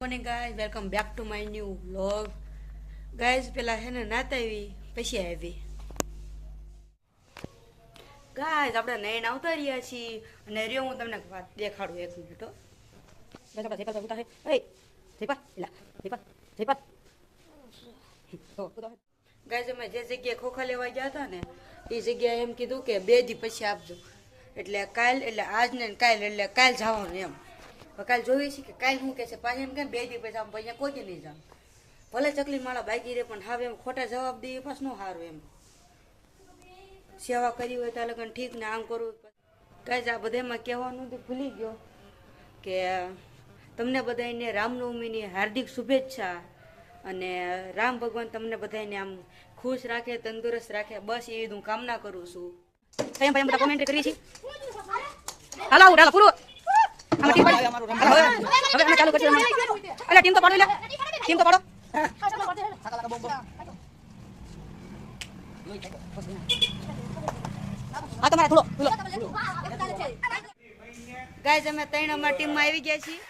Morning guys, welcome back to my new vlog. Guys પેલા હે ને નાત આવી પછી આવી ગાઈઝ આપણે નૈન આવતા રહ્યા છીએ અને રહ્યો હું તમને વાત દેખાડું એક મિનિટ. ગાઈઝ અમે જે જગ્યાએ ખોખા લેવા ગયા હતા ને એ જગ્યાએ એમ કીધું કે 2 દી પછી આપજો, એટલે કાલ એટલે આજ ને કાલ એટલે કાલ જવાનું એમ. કાલ જોઈએ છે કે કાલ શું કે છે પાછી એમ કે 2 દી પછી આમ અહીંયા કોઈ નહીં જામ. ભલે ચકલી માળા બાકી રહે પણ હવે એમ ખોટા જવાબ દઈએ પાછું ન સારું એમ. સેવા કરી હોય તો લગન ઠીક ને આમ કરવું. કાંઈ આ બધામાં કહેવાનું તો ભૂલી ગયો કે તમને બધાને રામનવમીની હાર્દિક શુભેચ્છા અને રામ ભગવાન તમને બધાને આમ ખુશ રાખે, તંદુરસ્ત રાખે, બસ એ હું કામના કરું છું. એમ ભાઈ બધા કોમેન્ટ કરી છે. હાલો હાલો પૂરું હવે અમે ચાલુ કરીએ. એટલે ટીમ તો પાડો, ટીમ તો પાડો. હા તમારે થોડો ગાઈઝ અમે 3 અમારી ટીમમાં આવી ગયા છીએ.